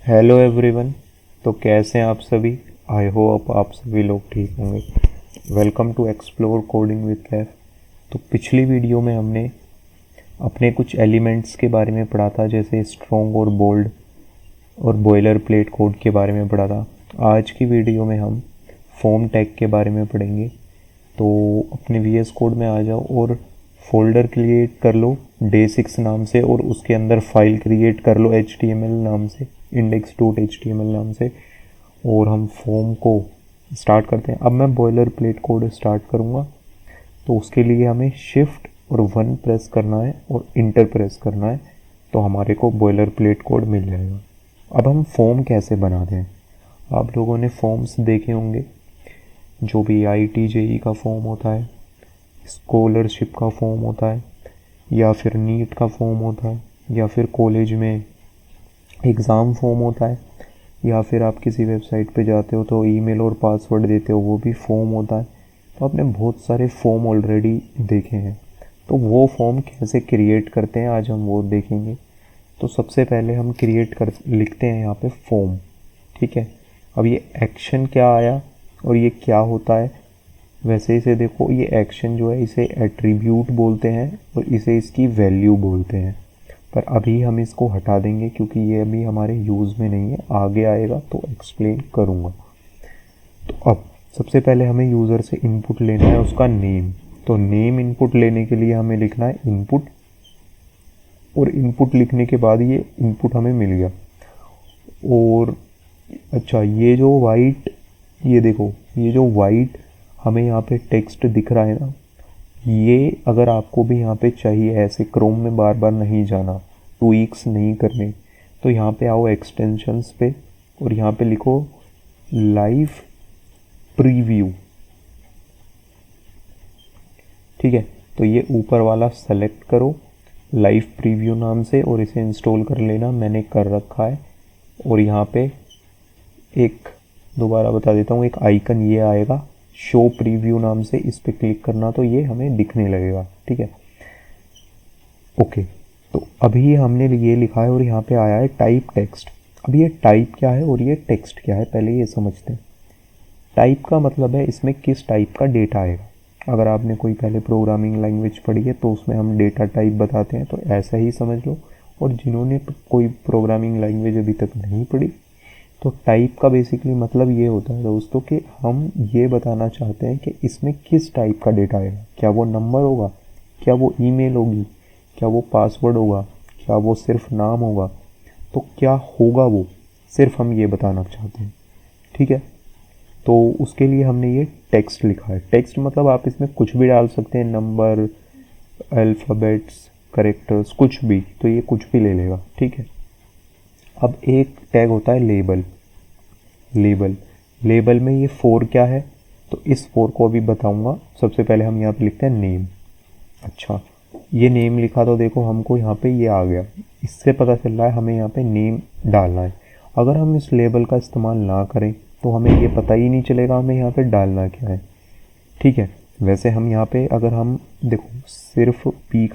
Hello everyone. तो कैसे हैं आप सभी। आई होप आप सभी लोग ठीक होंगे। Welcome to explore coding with Kaif. तो पिछली वीडियो में हमने अपने कुछ एलिमेंट्स के बारे में पढ़ा था, जैसे स्ट्रॉन्ग और बोल्ड और बॉयलर प्लेट कोड के बारे में पढ़ा था। आज की वीडियो में हम फॉर्म टैग के बारे में पढ़ेंगे। तो अपने VS कोड में आ जाओ और फोल्डर क्रिएट कर लो day6 नाम से, और उसके अंदर फाइल क्रिएट कर लो HTML नाम से, index.html नाम से, और हम फॉर्म को स्टार्ट करते हैं। अब मैं बॉयलर प्लेट कोड स्टार्ट करूँगा, तो उसके लिए हमें शिफ्ट और 1 प्रेस करना है और इंटर प्रेस करना है, तो हमारे को बॉयलर प्लेट कोड मिल जाएगा। अब हम फॉर्म कैसे बनाते हैं। आप लोगों ने फॉर्म्स देखे होंगे, जो भी IIT JEE का फॉर्म होता है, स्कॉलरशिप का फॉर्म होता है, या फिर नीट का फॉर्म होता है, या फिर कॉलेज में एग्ज़ाम फॉर्म होता है, या फिर आप किसी वेबसाइट पे जाते हो तो ईमेल और पासवर्ड देते हो, वो भी फॉर्म होता है। तो आपने बहुत सारे फॉर्म ऑलरेडी देखे हैं। तो वो फॉर्म कैसे क्रिएट करते हैं आज हम वो देखेंगे। तो सबसे पहले हम लिखते हैं यहाँ पे फॉर्म। ठीक है। अब ये एक्शन क्या आया और ये क्या होता है। वैसे इसे देखो, ये एक्शन जो है इसे एट्रीब्यूट बोलते हैं और इसे इसकी वैल्यू बोलते हैं, पर अभी हम इसको हटा देंगे क्योंकि ये अभी हमारे यूज़ में नहीं है। आगे आएगा तो एक्सप्लेन करूँगा। तो अब सबसे पहले हमें यूज़र से इनपुट लेना है, उसका नेम। तो नेम इनपुट लेने के लिए हमें लिखना है इनपुट, और इनपुट लिखने के बाद ये इनपुट हमें मिल गया। और अच्छा, ये जो वाइट, ये देखो, ये जो वाइट हमें यहाँ पे टेक्स्ट दिख रहा है ना, ये अगर आपको भी यहाँ पे चाहिए, ऐसे क्रोम में बार बार नहीं जाना, ट्वीक्स नहीं करने, तो यहाँ पे आओ एक्सटेंशंस पे और यहाँ पे लिखो लाइव प्रीव्यू। ठीक है। तो ये ऊपर वाला सेलेक्ट करो लाइव प्रीव्यू नाम से और इसे इंस्टॉल कर लेना। मैंने कर रखा है। और यहाँ पे एक दोबारा बता देता हूँ, एक आइकन ये आएगा शो प्रीव्यू नाम से, इस पर क्लिक करना तो ये हमें दिखने लगेगा। ठीक है। ओके। तो अभी हमने ये लिखा है और यहाँ पे आया है टाइप टेक्स्ट। अब ये टाइप क्या है और ये टेक्स्ट क्या है, पहले ये समझते हैं। टाइप का मतलब है इसमें किस टाइप का डेटा आएगा। अगर आपने कोई पहले प्रोग्रामिंग लैंग्वेज पढ़ी है तो उसमें हम डेटा टाइप बताते हैं, तो ऐसा ही समझ लो। और जिन्होंने कोई प्रोग्रामिंग लैंग्वेज अभी तक नहीं पढ़ी, तो टाइप का बेसिकली मतलब ये होता है दोस्तों कि हम ये बताना चाहते हैं कि इसमें किस टाइप का डेटा आएगा। क्या वो नंबर होगा, क्या वो ईमेल होगी, क्या वो पासवर्ड होगा, क्या वो सिर्फ नाम होगा, तो क्या होगा वो, सिर्फ हम ये बताना चाहते हैं। ठीक है। तो उसके लिए हमने ये टेक्स्ट लिखा है। टेक्स्ट मतलब आप इसमें कुछ भी डाल सकते हैं, नंबर, अल्फ़ाबेट्स, करेक्टर्स, कुछ भी, तो ये कुछ भी ले लेगा। ठीक है। अब एक टैग होता है लेबल। लेबल में ये फोर क्या है, तो इस फोर को अभी बताऊंगा। सबसे पहले हम यहाँ पे लिखते हैं नेम। अच्छा, ये नेम लिखा तो देखो हमको यहाँ पे ये आ गया। इससे पता चल रहा है हमें यहाँ पे नेम डालना है। अगर हम इस लेबल का इस्तेमाल ना करें तो हमें ये पता ही नहीं चलेगा हमें यहाँ पे डालना क्या है। ठीक है। वैसे हम यहाँ पे अगर हम देखो सिर्फ पी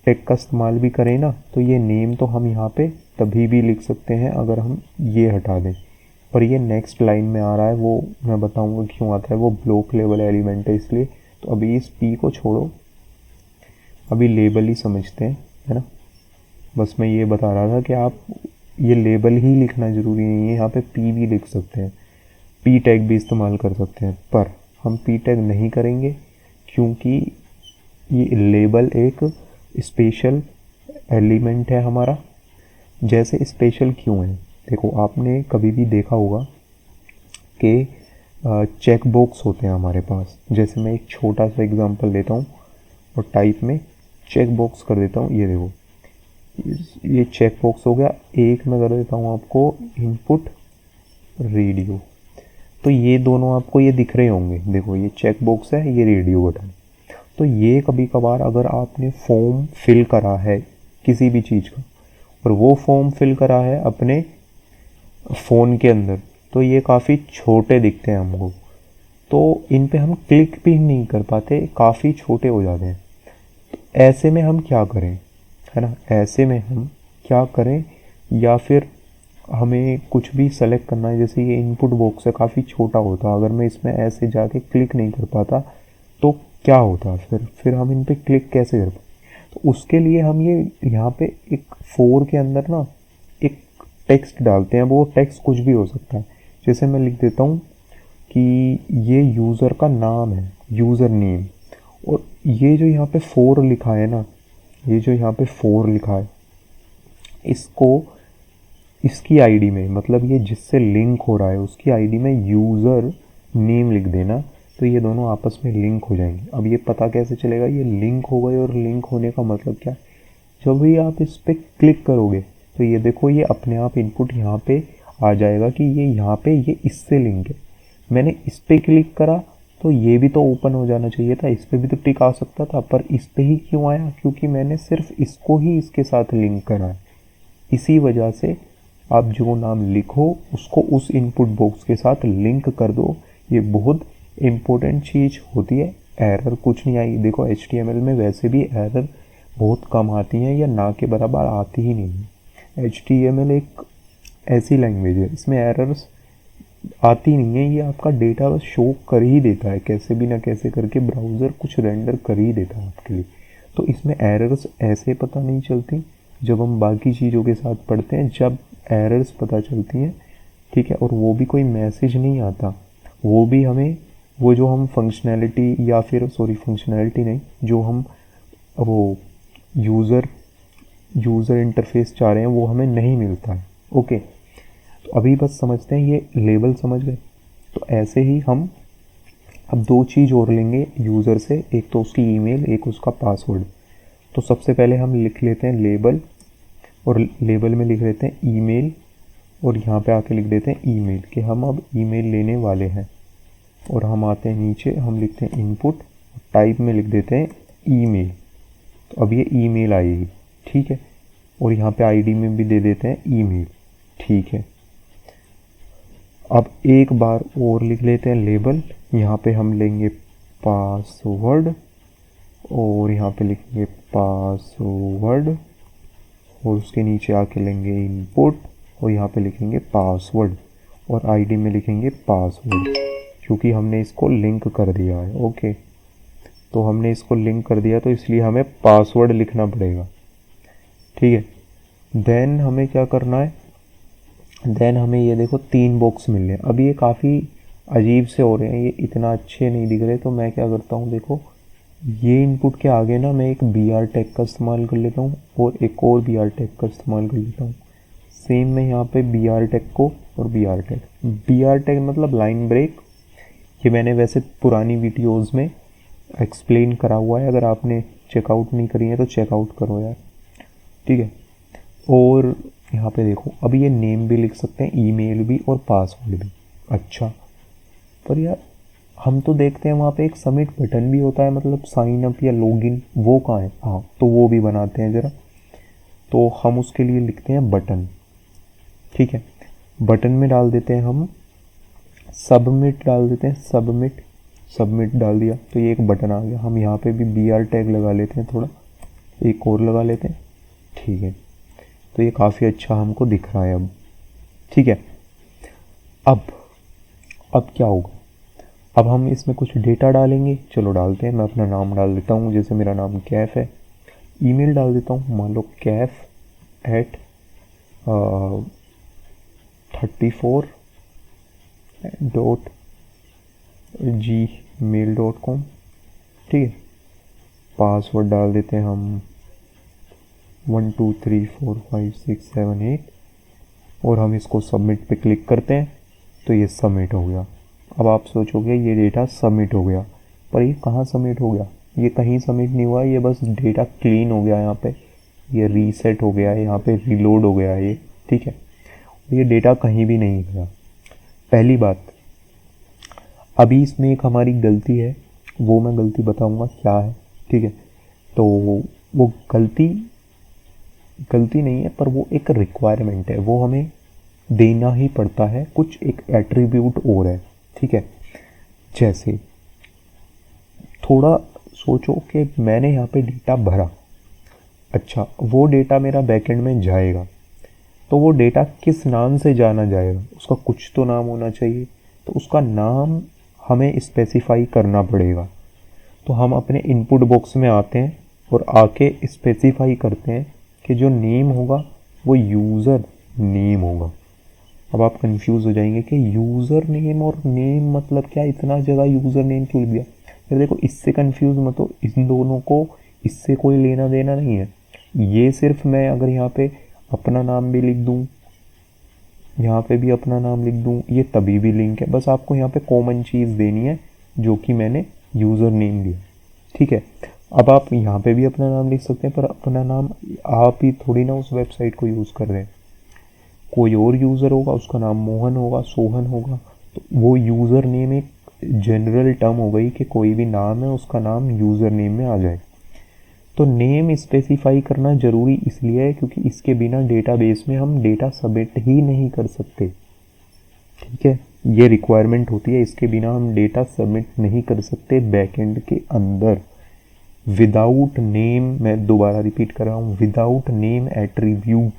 टैग का इस्तेमाल भी करें ना, तो ये नेम तो हम यहाँ पे तभी भी लिख सकते हैं अगर हम ये हटा दें। और ये नेक्स्ट लाइन में आ रहा है, वो मैं बताऊंगा क्यों आता है, वो ब्लॉक लेवल एलिमेंट है इसलिए। तो अभी इस पी को छोड़ो, अभी लेबल ही समझते हैं, है ना। बस मैं ये बता रहा था कि आप ये लेबल ही लिखना ज़रूरी नहीं है, यहाँ पे पी भी लिख सकते हैं, पी टैग भी इस्तेमाल कर सकते हैं, पर हम पी टैग नहीं करेंगे क्योंकि ये लेबल एक स्पेशल एलिमेंट है हमारा। जैसे स्पेशल क्यों है, देखो आपने कभी भी देखा होगा कि चेक बॉक्स होते हैं हमारे पास। जैसे मैं एक छोटा सा एग्जांपल देता हूँ और टाइप में चेक बॉक्स कर देता हूँ। ये देखो, ये चेक बॉक्स हो गया। एक मैं कर देता हूँ आपको इनपुट रेडियो, तो ये दोनों आपको ये दिख रहे होंगे। देखो ये चेक बॉक्स है, ये रेडियो बटन। तो ये कभी कभार अगर आपने फॉर्म फिल करा है किसी भी चीज़ का, और वो फॉर्म फिल करा है अपने फ़ोन के अंदर, तो ये काफ़ी छोटे दिखते हैं हमको, तो इन पे हम क्लिक भी नहीं कर पाते, काफ़ी छोटे हो जाते हैं। तो ऐसे में हम क्या करें, है ना, ऐसे में हम क्या करें, या फिर हमें कुछ भी सेलेक्ट करना है, जैसे ये इनपुट बॉक्स है काफ़ी छोटा होता, अगर मैं इसमें ऐसे जाके क्लिक नहीं कर पाता तो क्या होता, फिर हम इन पे क्लिक कैसे कर पाते। तो उसके लिए हम ये यहाँ पे एक फोर के अंदर ना एक टेक्स्ट डालते हैं, वो टेक्स्ट कुछ भी हो सकता है। जैसे मैं लिख देता हूँ कि ये यूज़र का नाम है, यूज़र नेम, और ये जो यहाँ पे फोर लिखा है ना, ये जो यहाँ पे फोर लिखा है, इसको इसकी आईडी में, मतलब ये जिससे लिंक हो रहा है उसकी आईडी में यूज़र नेम लिख देना, तो ये दोनों आपस में लिंक हो जाएंगे। अब ये पता कैसे चलेगा ये लिंक हो गए, और लिंक होने का मतलब क्या है, जब भी आप इस पर क्लिक करोगे तो ये देखो ये अपने आप इनपुट यहाँ पे आ जाएगा कि ये यहाँ पे ये इससे लिंक है। मैंने इस पर क्लिक करा तो ये भी तो ओपन हो जाना चाहिए था, इस पर भी तो टिक आ सकता था, पर इस पर ही क्यों आया, क्योंकि मैंने सिर्फ इसको ही इसके साथ लिंक करा है। इसी वजह से आप जो नाम लिखो उसको उस इनपुट बॉक्स के साथ लिंक कर दो, ये बहुत इम्पोर्टेंट चीज़ होती है। एरर कुछ नहीं आई, देखो HTML में वैसे भी एरर बहुत कम आती हैं या ना के बराबर आती ही नहीं है। HTML एक ऐसी लैंग्वेज है, इसमें एरर्स आती नहीं है, ये आपका डेटा बस शो कर ही देता है, कैसे भी ना कैसे करके ब्राउज़र कुछ रेंडर कर ही देता है आपके लिए। तो इसमें एरर्स ऐसे पता नहीं चलती, जब हम बाकी चीज़ों के साथ पढ़ते हैं जब एरर्स पता चलती हैं, ठीक है। और वो भी कोई मैसेज नहीं आता, वो भी हमें वो जो हम फंक्शनैलिटी या फिर फंक्शनैलिटी नहीं, जो हम वो यूज़र इंटरफेस चाह रहे हैं वो हमें नहीं मिलता है। ओके, तो अभी बस समझते हैं, ये लेबल समझ गए। तो ऐसे ही हम अब दो चीज़ और लेंगे यूज़र से, एक तो उसकी ईमेल, एक उसका पासवर्ड। तो सबसे पहले हम लिख लेते हैं लेबल, और लेबल में लिख लेते हैं ईमेल, और यहाँ पे आके लिख देते हैं ईमेल कि हम अब ईमेल लेने वाले हैं। और हम आते हैं नीचे, हम लिखते हैं इनपुट, टाइप में लिख देते हैं ईमेल। तो अब ये ईमेल आएगी, ठीक है। और यहाँ पे आईडी में भी दे देते हैं ईमेल, ठीक है। अब एक बार और लिख लेते हैं लेबल, यहाँ पे हम लेंगे पासवर्ड, और यहाँ पे लिखेंगे पासवर्ड, और उसके नीचे आके लेंगे इनपुट, और यहाँ पे लिखेंगे पासवर्ड, और आईडी में लिखेंगे पासवर्ड, क्योंकि हमने इसको लिंक कर दिया है। ओके, तो हमने इसको लिंक कर दिया तो इसलिए हमें पासवर्ड लिखना पड़ेगा, ठीक है। देन हमें क्या करना है, देन हमें ये देखो 3 बॉक्स मिल रहे हैं। अब ये काफ़ी अजीब से हो रहे हैं, ये इतना अच्छे नहीं दिख रहे, तो मैं क्या करता हूँ, देखो ये इनपुट के आगे ना मैं एक BR टैग का इस्तेमाल कर लेता हूँ, और एक और BR टैग का इस्तेमाल कर लेता हूँ। सेम मैं यहाँ पे BR टैग को और BR टैग मतलब लाइन ब्रेक, ये मैंने वैसे पुरानी वीडियोस में एक्सप्लेन करा हुआ है, अगर आपने चेकआउट नहीं करी है तो चेकआउट करो यार, ठीक है। और यहाँ पे देखो अब ये नेम भी लिख सकते हैं, ईमेल भी और पासवर्ड भी। अच्छा, पर यार हम तो देखते हैं वहाँ पे एक सबमिट बटन भी होता है, मतलब साइन अप या लॉगिन, वो कहाँ है? हाँ, तो वो भी बनाते हैं ज़रा। तो हम उसके लिए लिखते हैं बटन, ठीक है। बटन में डाल देते हैं हम सबमिट, डाल देते हैं सबमिट डाल दिया तो ये एक बटन आ गया। हम यहाँ पे भी BR टैग लगा लेते हैं, थोड़ा एक और लगा लेते हैं, ठीक है। तो ये काफ़ी अच्छा हमको दिख रहा है अब, ठीक है। अब क्या होगा, अब हम इसमें कुछ डेटा डालेंगे, चलो डालते हैं। मैं अपना नाम डाल देता हूँ, जैसे मेरा नाम कैफ़ है। ईमेल डाल देता हूँ, मान लो caff@34.gmail.com, ठीक है। पासवर्ड डाल देते हैं हम 1 2 3 4 5 6 7 8, और हम इसको सबमिट पे क्लिक करते हैं तो ये सबमिट हो गया। अब आप सोचोगे ये डेटा सबमिट हो गया, पर ये कहाँ सबमिट हो गया? ये कहीं सबमिट नहीं हुआ, ये बस डेटा क्लीन हो गया, यहाँ पे ये रीसेट हो गया है, यहाँ पे रीलोड हो गया है ये, ठीक है। ये डेटा कहीं भी नहीं गया। पहली बात, अभी इसमें एक हमारी गलती है, वो मैं गलती बताऊंगा क्या है, ठीक है। तो वो गलती नहीं है, पर वो एक रिक्वायरमेंट है, वो हमें देना ही पड़ता है, कुछ एक एट्रीब्यूट और है, ठीक है। जैसे थोड़ा सोचो कि मैंने यहाँ पे डेटा भरा, अच्छा वो डेटा मेरा बैकएंड में जाएगा, तो वो डेटा किस नाम से जाना जाएगा, उसका कुछ तो नाम होना चाहिए, तो उसका नाम हमें स्पेसिफाई करना पड़ेगा। तो हम अपने इनपुट बॉक्स में आते हैं और आके स्पेसिफाई करते हैं कि जो नेम होगा वो यूज़र नेम होगा। अब आप कंफ्यूज हो जाएंगे कि यूज़र नेम और नेम मतलब क्या, इतना जगह यूज़र नेम क्यों लिख दिया। फिर देखो, इससे कंफ्यूज मत हो, इन दोनों को इससे कोई लेना देना नहीं है। ये सिर्फ मैं अगर यहाँ पे अपना नाम भी लिख दूँ, यहाँ पे भी अपना नाम लिख दूँ, ये तभी भी लिंक है। बस आपको यहाँ पे कॉमन चीज़ देनी है जो कि मैंने यूज़र नेम दिया, ठीक है। अब आप यहाँ पे भी अपना नाम लिख सकते हैं, पर अपना नाम आप ही थोड़ी ना उस वेबसाइट को यूज़ कर रहे हैं, कोई और यूज़र होगा, उसका नाम मोहन होगा, सोहन होगा। तो वो यूज़र नेम एक जनरल टर्म हो गई कि कोई भी नाम है उसका नाम यूज़र नेम में आ जाए। तो नेम स्पेसिफाई करना ज़रूरी इसलिए है क्योंकि इसके बिना डेटाबेस में हम डेटा सबमिट ही नहीं कर सकते, ठीक है। ये रिक्वायरमेंट होती है, इसके बिना हम डेटा सबमिट नहीं कर सकते बैकएंड के अंदर। विदाउट नेम, मैं दोबारा रिपीट कर रहा हूँ, विदाउट नेम एट्रीब्यूट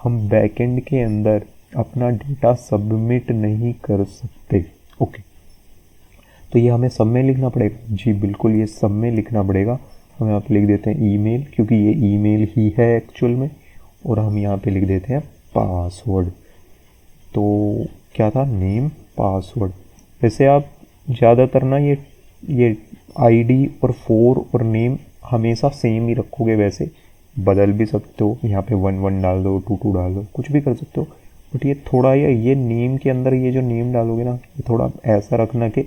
हम बैकएंड के अंदर अपना डेटा सबमिट नहीं कर सकते। ओके, तो ये हमें सब में लिखना पड़ेगा। जी बिल्कुल, ये सब में लिखना पड़ेगा। हम यहाँ पे लिख देते हैं ईमेल, क्योंकि ये ईमेल ही है एक्चुअल में, और हम यहाँ पे लिख देते हैं पासवर्ड। तो क्या था, नेम पासवर्ड। वैसे आप ज़्यादातर ना ये आईडी और फोर और नेम हमेशा सेम ही रखोगे, वैसे बदल भी सकते हो, यहाँ पे 1 डाल दो, 2 डाल दो, कुछ भी कर सकते हो। बट ये थोड़ा ये नेम के अंदर ये जो नेम डालोगे ना, ये थोड़ा ऐसा रखना कि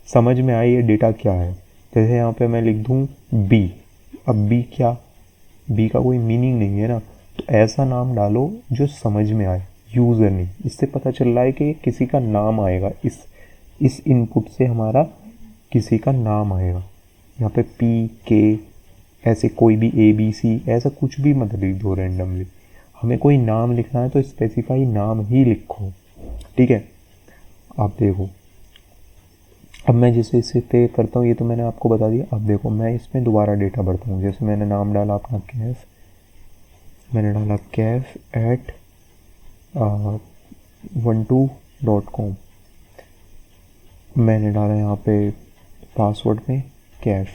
समझ में आए ये डेटा क्या है। जैसे यहाँ पे मैं लिख दूँ बी, अब बी क्या, बी का कोई मीनिंग नहीं है ना, तो ऐसा नाम डालो जो समझ में आए, यूज़र नेम। इससे पता चल रहा है कि किसी का नाम आएगा, इस इनपुट से हमारा किसी का नाम आएगा। यहाँ पे पी के ऐसे कोई भी ABC ऐसा कुछ भी मत लिख दो रैंडमली। हमें कोई नाम लिखना है तो स्पेसिफाई नाम ही लिखो, ठीक है। आप देखो, अब मैं जैसे इसे पे करता हूँ, ये तो मैंने आपको बता दिया। अब देखो, मैं इसमें दोबारा डेटा भरता हूँ। जैसे मैंने नाम डाला अपना कैफ, मैंने डाला कैफ@12.com, मैंने डाला यहाँ पे पासवर्ड में कैफ,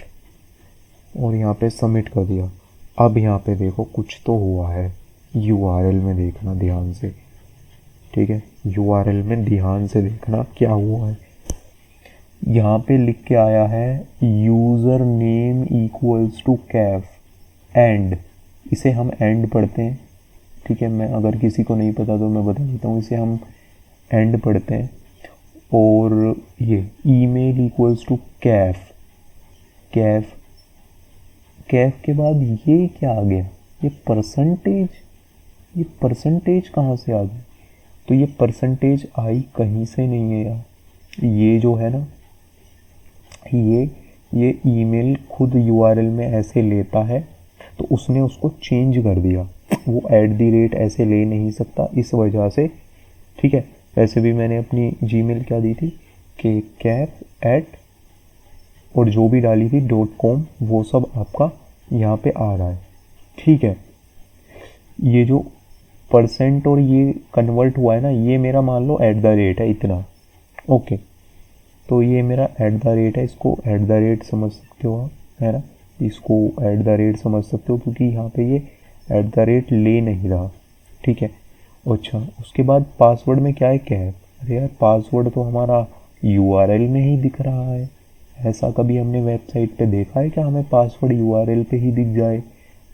और यहाँ पे सबमिट कर दिया। अब यहाँ पे देखो कुछ तो हुआ है, URL में देखना ध्यान से, ठीक है। URL में ध्यान से देखना क्या हुआ है। यहाँ पे लिख के आया है user name equals to Kaif and, इसे हम एंड पढ़ते हैं, ठीक है। मैं अगर किसी को नहीं पता तो मैं बता देता हूँ, इसे हम एंड पढ़ते हैं। और ये email equals to Kaif, Kaif के बाद ये क्या आ गया, ये परसेंटेज कहाँ से आ गया। तो ये परसेंटेज आई कहीं से नहीं है यार, ये जो है ना, ये ईमेल खुद URL में ऐसे लेता है, तो उसने उसको चेंज कर दिया। वो @ ऐसे ले नहीं सकता इस वजह से, ठीक है। वैसे भी मैंने अपनी जीमेल क्या दी थी कि कैफ@ और जो भी डाली थी .com, वो सब आपका यहाँ पे आ रहा है, ठीक है। ये जो % और ये कन्वर्ट हुआ है ना, ये मेरा मान लो @ है इतना, ओके। तो ये मेरा @ है, इसको @ समझ सकते हो आप, है ना, इसको @ समझ सकते हो, क्योंकि यहाँ पे ये @ ले नहीं रहा, ठीक है। अच्छा, उसके बाद पासवर्ड में क्या है, कैफ। अरे यार, पासवर्ड तो हमारा URL में ही दिख रहा है। ऐसा कभी हमने वेबसाइट पे देखा है क्या हमें पासवर्ड URL पे ही दिख जाए,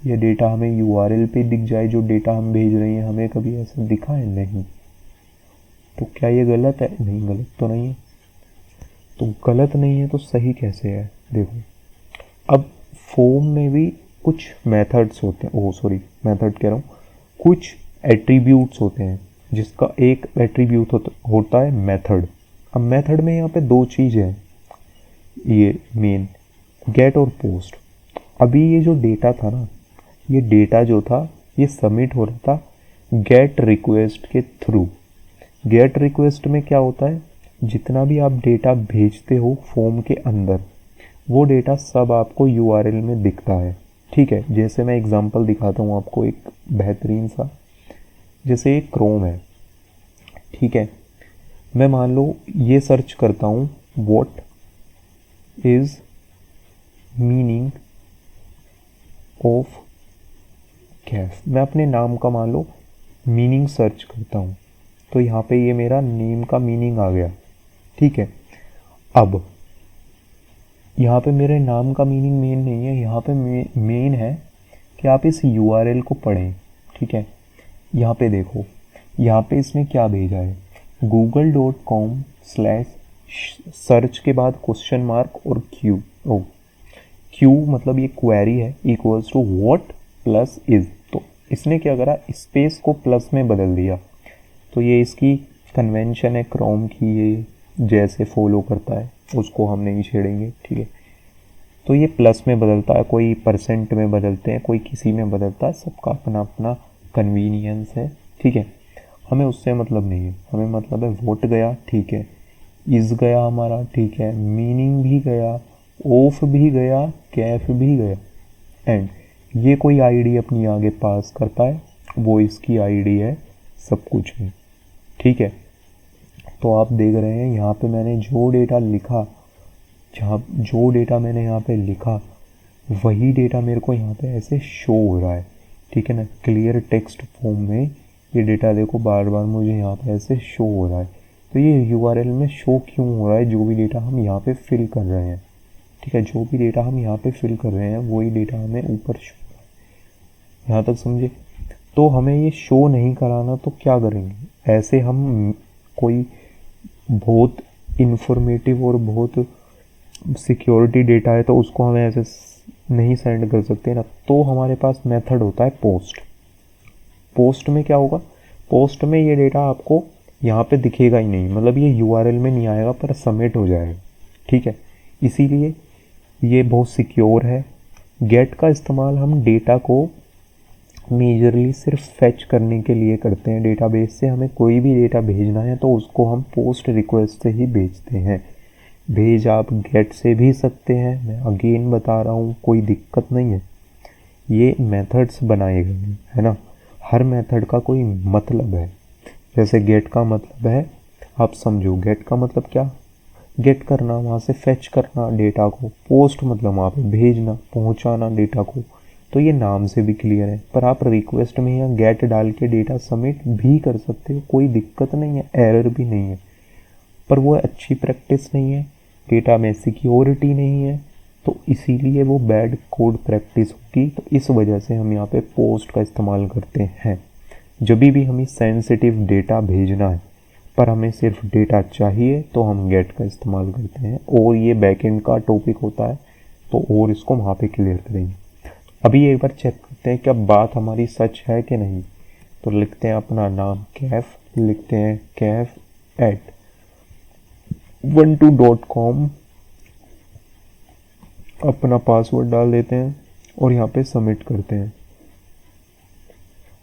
या डेटा हमें URL पे दिख जाए, जो डेटा हम भेज रहे हैं, हमें कभी ऐसा दिखा है? नहीं। तो क्या ये गलत है? नहीं, गलत तो नहीं है। तो गलत नहीं है तो सही कैसे है? देखो, अब फॉर्म में भी कुछ मेथड्स होते हैं, मेथड कह रहा हूँ, कुछ एट्रीब्यूट्स होते हैं, जिसका एक एट्रीब्यूट होता है मेथड। अब मेथड में यहाँ पे 2 चीज़ें हैं, ये मेन, गेट और पोस्ट। अभी ये जो डेटा था ना, ये डेटा जो था ये सबमिट हो रहा था गेट रिक्वेस्ट के थ्रू। गेट रिक्वेस्ट में क्या होता है, जितना भी आप डेटा भेजते हो फॉर्म के अंदर, वो डेटा सब आपको URL में दिखता है, ठीक है। जैसे मैं एग्जांपल दिखाता हूँ आपको एक बेहतरीन सा। जैसे ये क्रोम है, ठीक है, मैं मान लो ये सर्च करता हूँ what is meaning of Kaif, मैं अपने नाम का मान लो मीनिंग सर्च करता हूँ, तो यहाँ पे ये मेरा नेम का मीनिंग आ गया, ठीक है। अब यहाँ पे मेरे नाम का मीनिंग मेन नहीं है, यहाँ पे मेन है कि आप इस URL को पढ़ें, ठीक है। यहाँ पे देखो, यहाँ पे इसने क्या भेजा है, google.com/सर्च के बाद क्वेश्चन मार्क और क्यू मतलब ये क्वेरी है, equals to what plus is. तो इसने क्या करा, स्पेस को प्लस में बदल दिया। तो ये इसकी कन्वेंशन है क्रोम की, ये जैसे फॉलो करता है उसको हम नहीं छेड़ेंगे, ठीक है। तो ये प्लस में बदलता है, कोई परसेंट में बदलते हैं, कोई किसी में बदलता है, सबका अपना अपना कन्वीनियंस है, ठीक है। हमें उससे मतलब नहीं है, हमें मतलब है वोट गया, ठीक है, इज गया हमारा, ठीक है, मीनिंग भी गया, ऑफ भी गया, कैफ भी गया, एंड ये कोई आईडी अपनी आगे पास करता है, वो इसकी आईडी है सब कुछ में, ठीक है। तो आप देख रहे हैं यहाँ पे मैंने जो डेटा लिखा, जो डेटा मैंने यहाँ पे लिखा वही डेटा मेरे को यहाँ पे ऐसे शो हो रहा है, ठीक है ना, क्लियर टेक्स्ट फॉर्म में ये डेटा देखो बार बार मुझे यहाँ पे ऐसे शो हो रहा है। तो ये URL में शो क्यों हो रहा है, जो भी डेटा हम यहाँ पे फिल कर रहे हैं, ठीक है, जो भी डेटा हम यहाँ पे फिल कर रहे हैं वही डेटा हमें ऊपर शो हो रहा है। यहाँ तक समझे। तो हमें ये शो नहीं कराना तो क्या करेंगे, ऐसे हम कोई बहुत इंफॉर्मेटिव और बहुत सिक्योरिटी डेटा है तो उसको हमें ऐसे नहीं सेंड कर सकते ना। तो हमारे पास मेथड होता है पोस्ट। पोस्ट में क्या होगा, पोस्ट में ये डेटा आपको यहाँ पे दिखेगा ही नहीं, मतलब ये URL में नहीं आएगा पर सबमिट हो जाएगा, ठीक है। इसीलिए ये बहुत सिक्योर है। गेट का इस्तेमाल हम डेटा को मेजरली सिर्फ फैच करने के लिए करते हैं। डेटाबेस से हमें कोई भी डेटा भेजना है तो उसको हम पोस्ट रिक्वेस्ट से ही भेजते हैं। भेज आप गेट से भी सकते हैं, मैं अगेन बता रहा हूँ, कोई दिक्कत नहीं है। ये मेथड्स बनाए गए हैं, है ना, हर मेथड का कोई मतलब है। जैसे गेट का मतलब है, आप समझो गेट का मतलब क्या, गेट करना, वहाँ से फैच करना डेटा को, पोस्ट मतलब वहाँ पे भेजना, पहुँचाना डेटा को। तो ये नाम से भी क्लियर है। पर आप रिक्वेस्ट में या गेट डाल के डेटा सबमिट भी कर सकते हो, कोई दिक्कत नहीं है, एरर भी नहीं है। पर वो अच्छी प्रैक्टिस नहीं है, डेटा में सिक्योरिटी नहीं है, तो इसीलिए वो बैड कोड प्रैक्टिस होगी। तो इस वजह से हम यहाँ पे पोस्ट का इस्तेमाल करते हैं। जब भी हमें सेंसिटिव डेटा भेजना है पर हमें सिर्फ डेटा चाहिए तो हम गेट का इस्तेमाल करते हैं, और ये बैकएंड का टॉपिक होता है तो और इसको वहाँ पे क्लियर करेंगे। अभी एक बार चेक करते हैं क्या बात हमारी सच है कि नहीं। तो लिखते हैं अपना नाम कैफ, लिखते हैं कैफ@12.com, अपना पासवर्ड डाल देते हैं और यहाँ पे सबमिट करते हैं।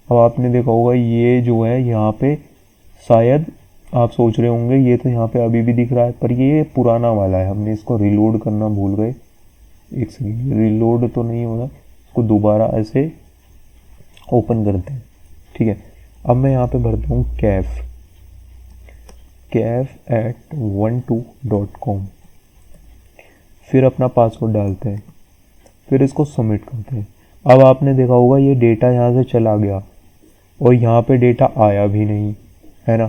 अब आपने देखा होगा ये जो है यहाँ पे, शायद आप सोच रहे होंगे ये तो यहाँ पे अभी भी दिख रहा है, पर ये पुराना वाला है, हमने इसको रिलोड करना भूल गए। एक सेकेंड, रिलोड तो नहीं होगा, इसको दोबारा ऐसे ओपन करते हैं, ठीक है। अब मैं यहाँ पे भरता हूँ कैफ@12.com, फिर अपना पासवर्ड डालते हैं, फिर इसको सबमिट करते हैं। अब आपने देखा होगा ये डेटा यहाँ से चला गया और यहाँ पे डेटा आया भी नहीं, है ना।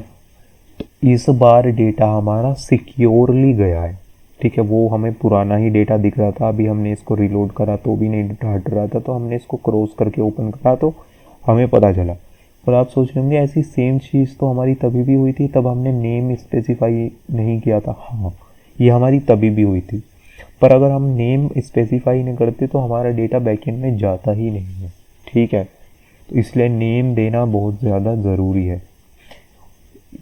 तो इस बार डेटा हमारा सिक्योरली गया है, ठीक है। वो हमें पुराना ही डेटा दिख रहा था, अभी हमने इसको रिलोड करा तो भी नहीं डेटा हट रहा था, तो हमने इसको क्रॉस करके ओपन करा तो हमें पता चला। और आप सोच रहे होंगे ऐसी सेम चीज़ तो हमारी तभी भी हुई थी, तब हमने नेम स्पेसिफाई नहीं किया था। हाँ, ये हमारी तभी भी हुई थी, पर अगर हम नेम स्पेसिफाई नहीं करते तो हमारा डेटा बैकएंड में जाता ही नहीं है, ठीक है। तो इसलिए नेम देना बहुत ज़्यादा ज़रूरी है।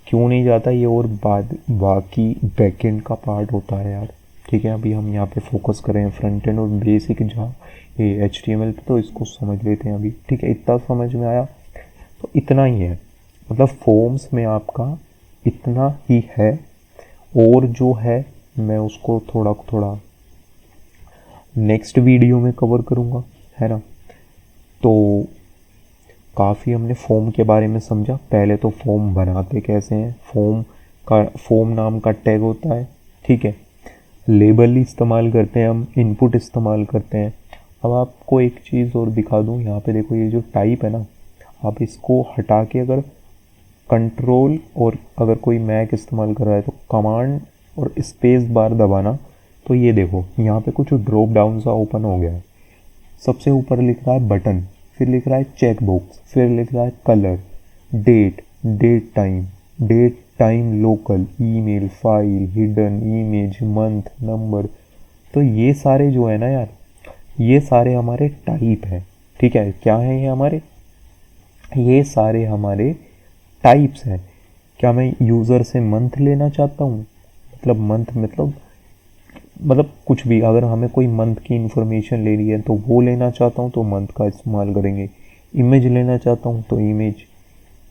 क्यों नहीं जाता ये और बाकी बैकएंड का पार्ट होता है यार, ठीक है। अभी हम यहाँ पे फोकस करें फ्रंट एंड और बेसिक जहाँ ये HTML पे, तो इसको समझ लेते हैं अभी, ठीक है। इतना समझ में आया तो इतना ही है, मतलब फॉर्म्स में आपका इतना ही है, और जो है मैं उसको थोड़ा थोड़ा नेक्स्ट वीडियो में कवर करूँगा, है ना। तो काफ़ी हमने फॉर्म के बारे में समझा। पहले तो फॉर्म बनाते कैसे हैं, फॉर्म नाम का टैग होता है, ठीक है। लेबल इस्तेमाल करते हैं हम, इनपुट इस्तेमाल करते हैं। अब आपको एक चीज़ और दिखा दूँ, यहाँ पे देखो ये जो टाइप है ना, आप इसको हटा के अगर कंट्रोल और अगर कोई मैक इस्तेमाल कर रहा है तो कमांड और स्पेस बार दबाना, तो ये देखो यहाँ पे कुछ ड्रॉप डाउन सा ओपन हो गया है। सबसे ऊपर लिख रहा है बटन, फिर लिख रहा है चेक बॉक्स, फिर लिख रहा है colour, date time local, email, file, hidden, image, month, number. तो ये सारे जो है ना यार, ये सारे हमारे टाइप हैं, ठीक है। क्या है ये हमारे, ये सारे हमारे टाइप्स हैं। क्या मैं यूज़र से मंथ लेना चाहता हूँ, मतलब मंथ मतलब कुछ भी, अगर हमें कोई मंथ की इंफॉर्मेशन लेनी है तो वो लेना चाहता हूँ तो मंथ का इस्तेमाल करेंगे। इमेज लेना चाहता हूँ तो इमेज।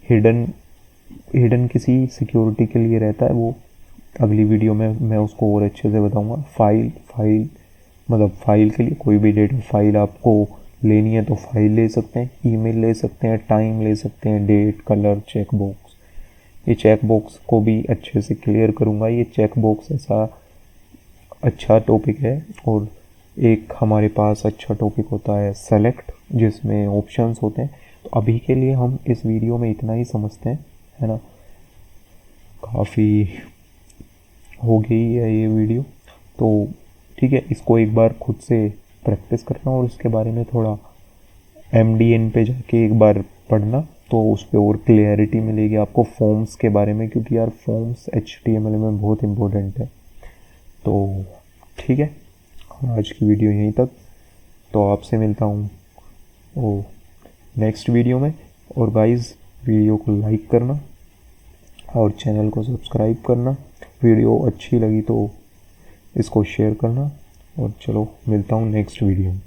हिडन किसी सिक्योरिटी के लिए रहता है, वो अगली वीडियो में मैं उसको और अच्छे से बताऊँगा। फाइल मतलब फाइल के लिए कोई भी डेटा फाइल आपको लेनी है तो फाइल ले सकते हैं, ईमेल ले सकते हैं, टाइम ले सकते हैं, डेट, कलर, चेक बॉक्स। ये चेक बॉक्स को भी अच्छे से क्लियर करूँगा। ये चेक बॉक्स ऐसा अच्छा टॉपिक है। और एक हमारे पास अच्छा टॉपिक होता है सेलेक्ट, जिसमें ऑप्शंस होते हैं। तो अभी के लिए हम इस वीडियो में इतना ही समझते हैं, है ना। काफ़ी हो गई है ये वीडियो, तो ठीक है, इसको एक बार खुद से प्रैक्टिस करना और इसके बारे में थोड़ा MDN पे जाके एक बार पढ़ना, तो उस पर और क्लियरिटी मिलेगी आपको फॉर्म्स के बारे में, क्योंकि यार फॉर्म्स HTML में बहुत इम्पोर्टेंट है। तो ठीक है, आज की वीडियो यहीं तक। तो आपसे मिलता हूँ वो नेक्स्ट वीडियो में। और गाइज़, वीडियो को लाइक करना और चैनल को सब्सक्राइब करना। वीडियो अच्छी लगी तो इसको शेयर करना। और चलो, मिलता हूँ नेक्स्ट वीडियो में।